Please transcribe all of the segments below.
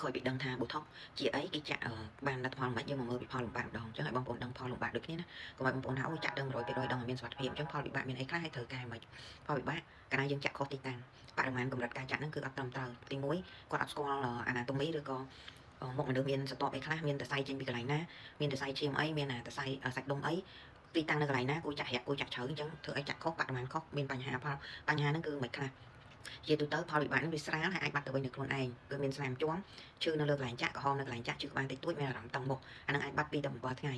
ក្រោយពីដឹងថាប៊ូថុកជាអីគេចាក់បានលទ្ធផលមិនយើងមកមើលពីផលលំបាកម្ដងអញ្ចឹងឲ្យបងប្អូនដឹងផលលំបាកដូចគ្នាណាកុំឲ្យបងប្អូនថាអូចាក់ដឹង100%ដឹងឲ្យមានសុវត្ថិភាពអញ្ចឹងផលវិបាកមានអីខ្លះឲ្យត្រូវកែមិនផលវិបាកកាលណាយើងចាក់ខុសទីតាំងបរិមាណកម្រិតការចាក់ហ្នឹងគឺអត់ត្រឹមត្រូវទី1គាត់អត់ស្គាល់អាណាតូមីឬក៏មុខមនុស្សមានសតបអីខ្លះមានតសៃចេញពីកន្លែងណាមានតសៃឈាមអីមានតសៃសាច់ដុំអីទីតាំងនៅកន្លែងណាគួរចាក់រាក់គួរចាក់ជ្រៅអញ្ចឹងធ្វើឲ្យចាក់ខុសបរិមាណខុសមានបញ្ហាហ្នឹងគឺមិនខ្លះជាទូទៅផលវិបាកនេះវាស្រាលហើយអាចបាត់ទៅវិញនៅខ្លួនឯងគឺមានស្នាមជាំឈឺនៅលើកន្លែងចាក់ក្រហមនៅកន្លែងចាក់ឈឺក្បាលតិចតួចមានអារម្មណ៍តឹងមុខអានឹងអាចបាត់2ទៅ7ថ្ងៃ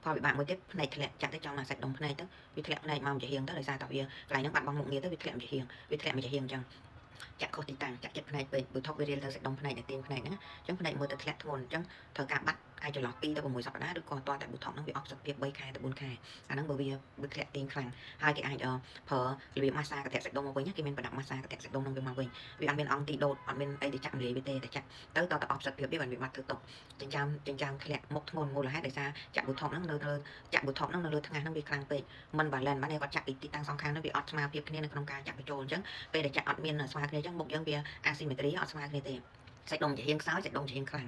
ផលវិបាកមួយទៀតភ្នែកធ្លាក់ចាក់ទៅចង់មកសាច់ដុំភ្នែកទៅវាធ្លាក់ភ្នែកមកជាហៀងទៅដោយសារតែវាកន្លែងហ្នឹងបាត់បង់មុខងារទៅវាធ្លាក់មកជាហៀងអញ្ចឹងចាក់ខុសទីតាំងចាក់ចិត្តភ្នែកពេកបើថប់វារៀលទៅសាច់ដុំភ្នែកនៅទីភ្នែកហ្នឹងអញ្ចឹងភ្នែកមើលទៅធ្លាក់ធ្ងន់អញ្ចឹងត្រូវការបាត់អាចចន្លោះ2ទៅ6សប្តាហ៍ឬក៏តតែប៊ូថុកហ្នឹងវាអស់សុខភាព3ខែទៅ4ខែអាហ្នឹងបើវាធ្លាក់ទីខ្លាំងហើយគេអាចប្រើរបៀបម៉ាស្សាកន្ទះសាច់ដុំមកវិញគេមានប្រដាប់ម៉ាស្សាកន្ទះសាច់ដុំហ្នឹងវាមកវិញវាអត់មានអង់ទីដូតអត់មានអីទៅចាក់លាយវាទេតែចាក់ទៅតអស់សុខភាពវាមិនវាបាត់ធ្វើតុកចិញ្ចាំធ្លាក់មុខធ្ងន់មូលហេតុដោយសារចាក់ប៊ូថុកហ្នឹងនៅលើថ្ងាសហ្នឹងវាខ្លាំងពេកមិនបាឡែនបានទេគាត់ចាក់ទីតាំងសងខាងហ្នឹងវាអត់ស្មើភាពគ្នានៅក្នុងការចាក់បញ្ចូលអញ្ចឹងពេលដែលចាក់អត់មានស្មើគ្នាអញ្ចឹងមុខយើងវាអាស៊ីមេត្រីអត់ស្មើគ្នាទេសាច់ដុំជាហៀងខ្សោយសាច់ដុំជាហៀងខ្លាំង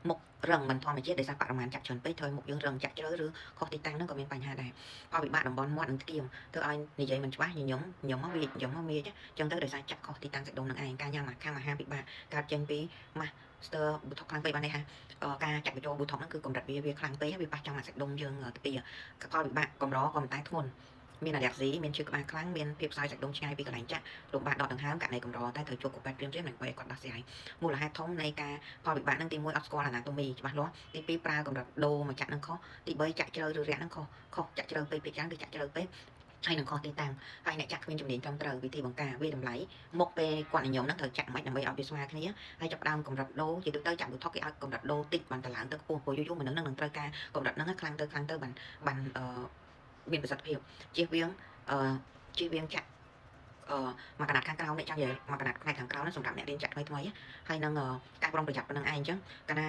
មុខរឹងមិនធម្មជាតិដោយសារបរិមាណចាក់ច្រើនពេកធ្វើឲ្យមុខយើងរឹងចាក់ជ្រៅឬខុសទីតាំងហ្នឹងក៏មានបញ្ហាដែរផលវិបាកតំបន់មាត់និងស្គៀមធ្វើឲ្យនិយាយមិនច្បាស់ញញឹមមកវាញឹមមកវាចឹងទៅដោយសារចាក់ខុសទីតាំងសាច់ដុំនឹងឯងការញ៉ាំអាហារពិបាកកើតចេញពីម៉ាស្ទ័រប៊ូថុកខ្លាំងពេកបានទេហាការចាក់បញ្ចូលប៊ូថុកហ្នឹងគឺកម្រិតវាខ្លាំងពេកវាប៉ះចំអាសាច់ដុំយើងទៅពីផលវិបាកកម្រក៏ប៉ុន្តែធ្ងន់មានអាឡែហ្ស៊ីមានឈឺក្បាលខ្លាំងមានភាពខ្សោយសាច់ដុំឆ្ងាយពីកន្លែងចាក់លំបាកដកដង្ហើមករណីកម្រតែត្រូវជួបគូពេទ្យព្រាមៗនឹងគាត់ដោះស្រាយមូលហេតុធំនៃការផលវិបាកនឹងទី1អត់ស្គាល់អាណាតូមីច្បាស់លាស់ទី2ប្រើកម្រិតដូមកចាក់នឹងខុសទី3ចាក់ជ្រៅឬរាក់នឹងខុសចាក់ជ្រៅពេកពេកយ៉ាងគឺចាក់ជ្រៅពេកហើយនឹងខុសទីតាំងហើយអ្នកចាក់គ្មានជំនាញត្រឹមត្រូវវិធីបង្ការវាតម្លៃមុខពេលគាត់និយមហ្នឹងត្រូវចាក់មិនដើម្បីឲ្យវាស្មើគ្នាហើយចាប់ដើមកម្រិតដូជាទូទៅចាក់ប៊ូថុកគេឲ្យកម្រិតដូតិចបានតឡើងទៅខ្ពស់ព្រោះយូរមិននឹងត្រូវការកម្រិតហ្នឹងខ្លាំងទៅបានមានប្រសិទ្ធភាពជៀសវាងចាក់មកកណាត់ខាងក្រោមនេះចង់និយាយមកកណាត់ផ្នែកខាងក្រោមហ្នឹងសម្រាប់អ្នករៀនចាក់ថ្មីហើយនឹងការប្រុងប្រយ័ត្នប៉ុណ្្នឹងឯងអញ្ចឹងកាលណា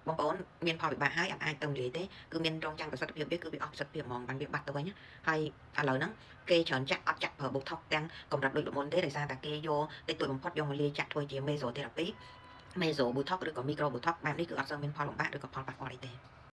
បងប្អូនមានផលវិបាកហើយអាចទៅនិយាយទេគឺមានរងចាំប្រសិទ្ធភាពវាគឺវាអស់ប្រសិទ្ធភាពហ្មងបានវាបាត់ទៅវិញហើយឥឡូវហ្នឹងគេច្រើនចាក់អត់ចាក់ប្រើប៊ូថុកទាំងកម្រិតដូចល្មុនទេដោយសារតែគេយកតិចតួចបំផុតយកមកលាយចាក់ធ្វើជាមេសូថេរ៉ាពីមេសូប៊ូថុកឬក៏មីក្រូប៊ូថុកបែបនេះគឺអត់សូវមានផលលំបាកឬក៏ផលប៉ះពាល់អីទេ